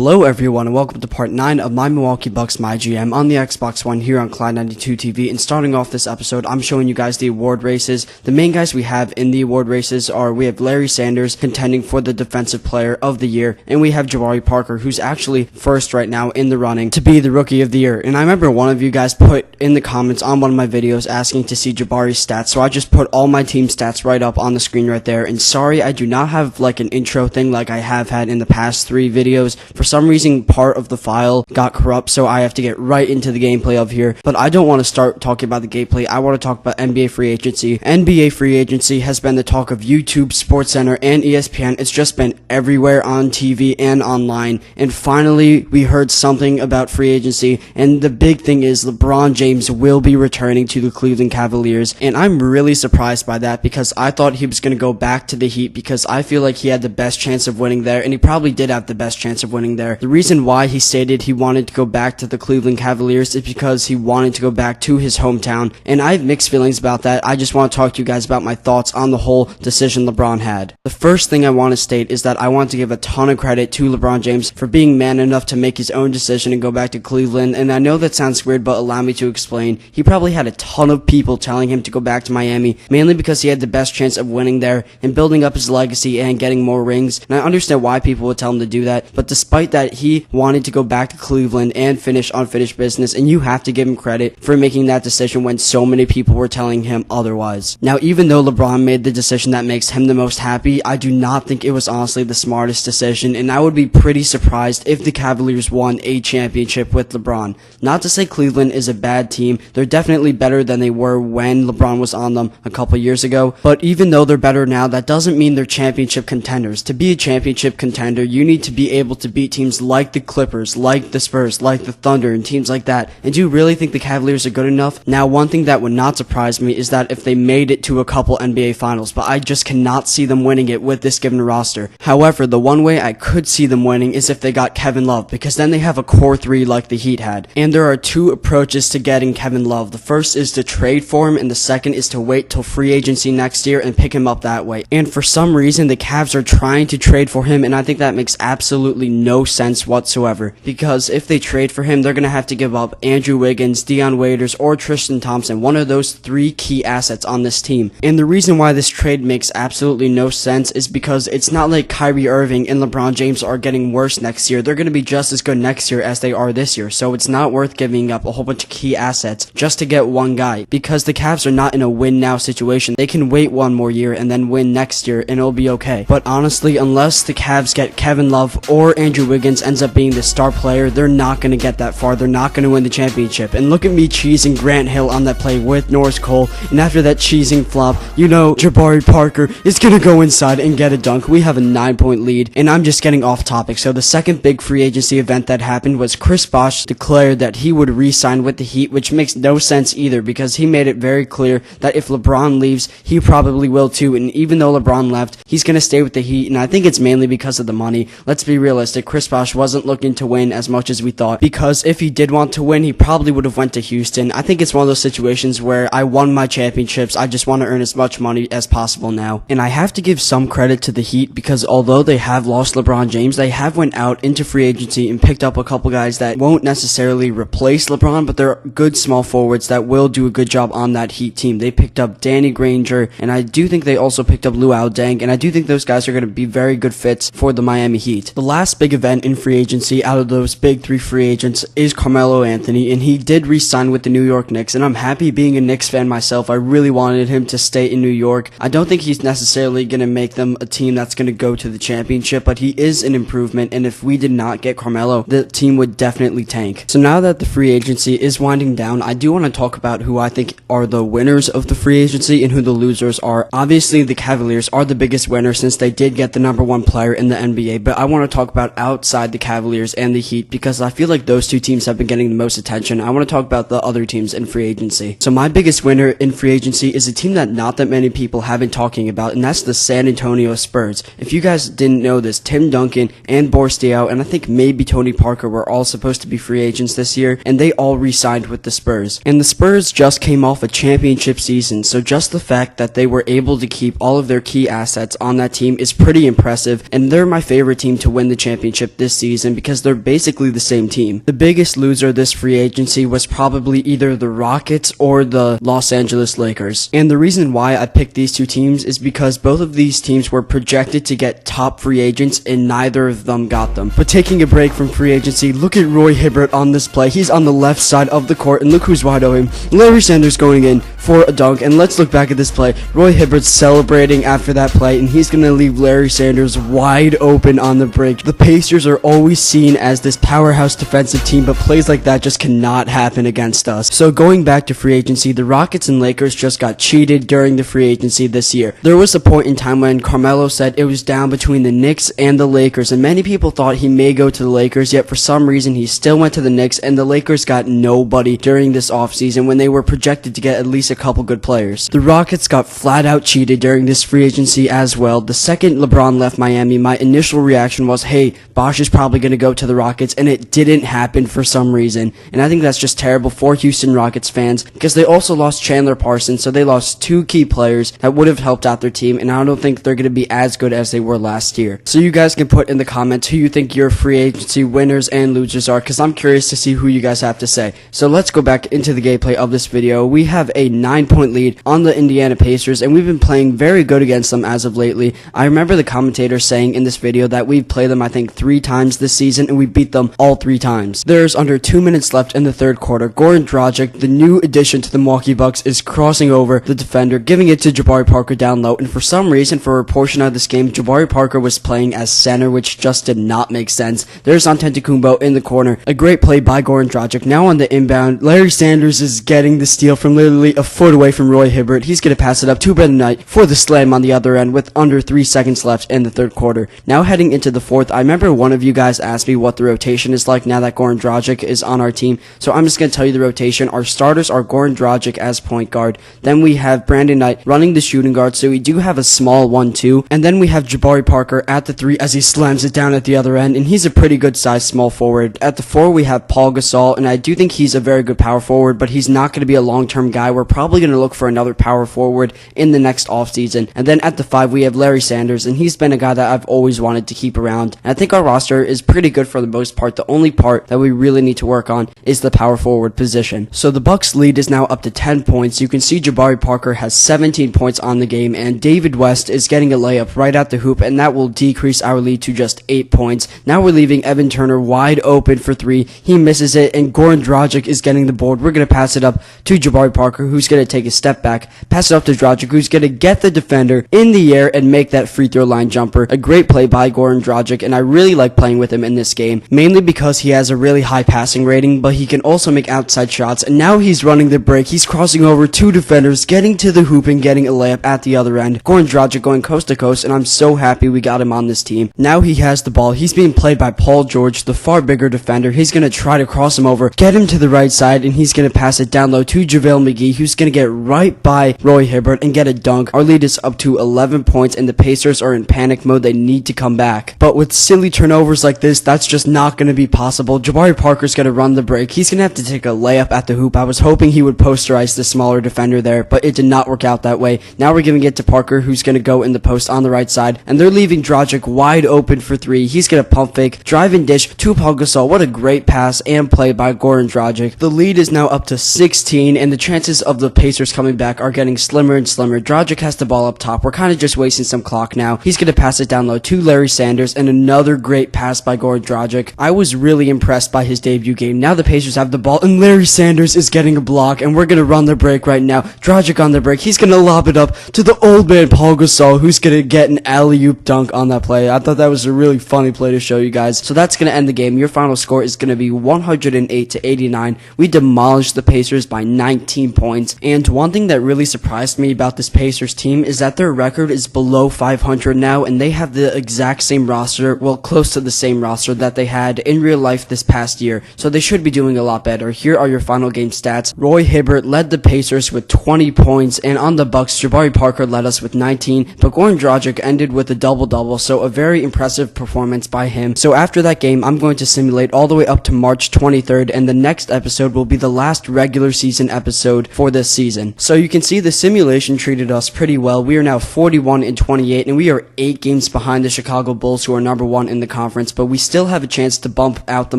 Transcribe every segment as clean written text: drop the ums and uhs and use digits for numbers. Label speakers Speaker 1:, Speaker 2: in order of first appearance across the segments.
Speaker 1: Hello everyone and welcome to part 9 of my Milwaukee Bucks MyGM on the Xbox One here on Clyde92 TV. And starting off this episode, I'm showing you guys the award races. The main guys we have in the award races are, we have Larry Sanders contending for the Defensive Player of the Year, and we have Jabari Parker, who's actually first right now in the running to be the Rookie of the Year. And I remember one of you guys put in the comments on one of my videos asking to see Jabari's stats, so I just put all my team stats right up on the screen right there. And sorry, I do not have like an intro thing like I have had in the past 3 videos. For some reason, part of the file got corrupt, so I have to get right into the gameplay of here. But I don't want to start talking about the gameplay. I want to talk about NBA free agency. NBA free agency has been the talk of YouTube, SportsCenter, and ESPN. It's just been everywhere on TV and online. And finally, we heard something about free agency. And the big thing is LeBron James will be returning to the Cleveland Cavaliers. And I'm really surprised by that because I thought he was going to go back to the Heat because I feel like he had the best chance of winning there. And he probably did have the best chance of winning there. The reason why he stated he wanted to go back to the Cleveland Cavaliers is because he wanted to go back to his hometown, and I have mixed feelings about that. I just want to talk to you guys about my thoughts on the whole decision LeBron had. The first thing I want to state is that I want to give a ton of credit to LeBron James for being man enough to make his own decision and go back to Cleveland, and I know that sounds weird, but allow me to explain. He probably had a ton of people telling him to go back to Miami, mainly because he had the best chance of winning there and building up his legacy and getting more rings, and I understand why people would tell him to do that, but despite that, he wanted to go back to Cleveland and finish unfinished business, and you have to give him credit for making that decision when so many people were telling him otherwise. Now, even though LeBron made the decision that makes him the most happy, I do not think it was honestly the smartest decision, and I would be pretty surprised if the Cavaliers won a championship with LeBron. Not to say Cleveland is a bad team, they're definitely better than they were when LeBron was on them a couple years ago, but even though they're better now, that doesn't mean they're championship contenders. To be a championship contender, you need to be able to beat teams like the Clippers, like the Spurs, like the Thunder, and teams like that. And do you really think the Cavaliers are good enough? Now, one thing that would not surprise me is that if they made it to a couple NBA Finals, but I just cannot see them winning it with this given roster. However, the one way I could see them winning is if they got Kevin Love, because then they have a core 3 like the Heat had. And there are 2 approaches to getting Kevin Love. The first is to trade for him, and the second is to wait till free agency next year and pick him up that way. And for some reason, the Cavs are trying to trade for him, and I think that makes absolutely no sense whatsoever, because if they trade for him, they're going to have to give up Andrew Wiggins, Dion Waiters, or Tristan Thompson, one of those 3 key assets on this team. And the reason why this trade makes absolutely no sense is because it's not like Kyrie Irving and LeBron James are getting worse next year. They're going to be just as good next year as they are this year, so it's not worth giving up a whole bunch of key assets just to get one guy, because the Cavs are not in a win-now situation. They can wait one more year and then win next year, and it'll be okay. But honestly, unless the Cavs get Kevin Love or Andrew Wiggins ends up being the star player, they're not going to get that far. They're not going to win the championship. And look at me cheesing Grant Hill on that play with Norris Cole, and after that cheesing flop, you know Jabari Parker is going to go inside and get a dunk. We have a 9-point lead, and I'm just getting off topic. So the second big free agency event that happened was Chris Bosh declared that he would re-sign with the Heat, which makes no sense either, because he made it very clear that if LeBron leaves, he probably will too, and even though LeBron left, he's going to stay with the Heat, and I think it's mainly because of the money. Let's be realistic, Chris Bosh wasn't looking to win as much as we thought, because if he did want to win, he probably would have went to Houston. I think it's one of those situations where I won my championships, I just want to earn as much money as possible now. And I have to give some credit to the Heat, because although they have lost LeBron James, they have went out into free agency and picked up a couple guys that won't necessarily replace LeBron, but they're good small forwards that will do a good job on that Heat team. They picked up Danny Granger, and I do think they also picked up Luol Deng, and I do think those guys are going to be very good fits for the Miami Heat. The last big event in free agency out of those big 3 free agents is Carmelo Anthony, and he did re-sign with the New York Knicks, and I'm happy being a Knicks fan myself. I really wanted him to stay in New York. I don't think he's necessarily going to make them a team that's going to go to the championship, but he is an improvement, and if we did not get Carmelo, the team would definitely tank. So now that the free agency is winding down, I do want to talk about who I think are the winners of the free agency and who the losers are. Obviously, the Cavaliers are the biggest winner since they did get the #1 player in the NBA, but I want to talk about outside the Cavaliers and the Heat because I feel like those 2 teams have been getting the most attention. I want to talk about the other teams in free agency. So my biggest winner in free agency is a team that not that many people have been talking about, and that's the San Antonio Spurs. If you guys didn't know this, Tim Duncan and Boris Diaw, and I think maybe Tony Parker were all supposed to be free agents this year, and they all re-signed with the Spurs. And the Spurs just came off a championship season, so just the fact that they were able to keep all of their key assets on that team is pretty impressive, and they're my favorite team to win the championship championship this season because they're basically the same team. The biggest loser this free agency was probably either the Rockets or the Los Angeles Lakers. And the reason why I picked these two teams is because both of these teams were projected to get top free agents and neither of them got them. But taking a break from free agency, look at Roy Hibbert on this play. He's on the left side of the court and look who's wide open. Larry Sanders going in for a dunk, and let's look back at this play. Roy Hibbert's celebrating after that play, and he's going to leave Larry Sanders wide open on the break. The Pacers are always seen as this powerhouse defensive team, but plays like that just cannot happen against us. So going back to free agency, the Rockets and Lakers just got cheated during the free agency this year. There was a point in time when Carmelo said it was down between the Knicks and the Lakers, and many people thought he may go to the Lakers, yet for some reason he still went to the Knicks, and the Lakers got nobody during this offseason when they were projected to get at least a couple good players. The Rockets got flat out cheated during this free agency as well. The second LeBron left Miami, my initial reaction was, hey, Bosh is probably going to go to the Rockets, and it didn't happen for some reason. And I think that's just terrible for Houston Rockets fans because they also lost Chandler Parsons, so they lost two key players that would have helped out their team, and I don't think they're going to be as good as they were last year. So you guys can put in the comments who you think your free agency winners and losers are, because I'm curious to see who you guys have to say. So let's go back into the gameplay of this video. We have a 9-point lead on the Indiana Pacers, and we've been playing very good against them as of lately. I remember the commentator saying in this video that we've played them I think 3 times this season, and we beat them all 3 times. There's under 2 minutes left in the third quarter. Goran Dragic, the new addition to the Milwaukee Bucks, is crossing over the defender, giving it to Jabari Parker down low, and for some reason, for a portion of this game, Jabari Parker was playing as center, which just did not make sense. There's Antetokounmpo in the corner. A great play by Goran Dragic. Now on the inbound, Larry Sanders is getting the steal from literally a foot away from Roy Hibbert. He's going to pass it up to Brandon Knight for the slam on the other end with under 3 seconds left in the third quarter. Now heading into the fourth, I remember one of you guys asked me what the rotation is like now that Goran Dragic is on our team, so I'm just going to tell you the rotation. Our starters are Goran Dragic as point guard, then we have Brandon Knight running the shooting guard, so we do have a small 1-2, and then we have Jabari Parker at the 3 as he slams it down at the other end, and he's a pretty good size small forward. At the 4 we have Paul Gasol, and I do think he's a very good power forward, but he's not going to be a long-term guy. We're probably going to look for another power forward in the next offseason. And then at the 5 we have Larry Sanders, and he's been a guy that I've always wanted to keep around. And I think our roster is pretty good for the most part. The only part that we really need to work on is the power forward position. So the Bucks lead is now up to 10 points. You can see Jabari Parker has 17 points on the game, and David West is getting a layup right at the hoop, and that will decrease our lead to just 8 points. Now we're leaving Evan Turner wide open for 3. He misses it, and Goran Dragic is getting the board. We're going to pass it up to Jabari Parker, who's going to take a step back, pass it up to Dragic, who's going to get the defender in the air and make that free throw line jumper. A great play by Goran Dragic, and I really like playing with him in this game, mainly because he has a really high passing rating, but he can also make outside shots, and now he's running the break. He's crossing over 2 defenders, getting to the hoop and getting a layup at the other end. Goran Dragic going coast to coast, and I'm so happy we got him on this team. Now he has the ball. He's being played by Paul George, the far bigger defender. He's going to try to cross him over, get him to the right side, and he's going to pass it down low to JaVale McGee, who's going to get right by Roy Hibbert and get a dunk. Our lead is up to 11 points, and the Pacers are in panic mode. They need to come back. But with silly turnovers like this, that's just not going to be possible. Jabari Parker's going to run the break. He's going to have to take a layup at the hoop. I was hoping he would posterize the smaller defender there, but it did not work out that way. Now we're giving it to Parker, who's going to go in the post on the right side, and they're leaving Dragic wide open for 3. He's going to pump fake, drive and dish to Paul Gasol. What a great pass and play by Goran Dragic. The lead is now up to 16, and the chances of the Pacers coming back are getting slimmer and slimmer. Dragic has the ball up top. We're kind of just wasting some clock now. He's going to pass it down low to Larry Sanders, and another great pass by Goran Dragic. I was really impressed by his debut game. Now the Pacers have the ball, and Larry Sanders is getting a block, and we're going to run the break right now. Dragic on the break. He's going to lob it up to the old man Paul Gasol, who's going to get an alley-oop dunk on that play. I thought that was a really funny play to show you guys. So that's going to end the game. Your final score is going to be 108-89. We demolished the Pacers by 19 points. And one thing that really surprised me about this Pacers team is that their record is below 500 now, and they have the exact same roster, well, close to the same roster that they had in real life this past year. So they should be doing a lot better. Here are your final game stats. Roy Hibbert led the Pacers with 20 points, and on the Bucks, Jabari Parker led us with 19, but Goran Dragic ended with a double-double, so a very impressive performance by him. So after that game, I'm going to simulate all the way up to March 23rd, and the next episode will be the last regular season episode for this this season. So you can see the simulation treated us pretty well. We are now 41-28, and we are 8 games behind the Chicago Bulls, who are number 1 in the conference, but we still have a chance to bump out the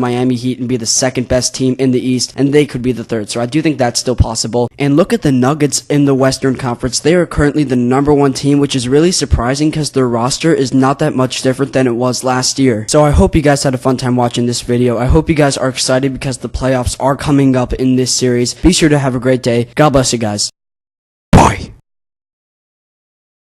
Speaker 1: Miami Heat and be the second best team in the East, and they could be the third. So I do think that's still possible. And look at the Nuggets in the Western Conference. They are currently the number 1 team, which is really surprising because their roster is not that much different than it was last year. So I hope you guys had a fun time watching this video. I hope you guys are excited because the playoffs are coming up in this series. Be sure to have a great day. God bless you guys. Bye.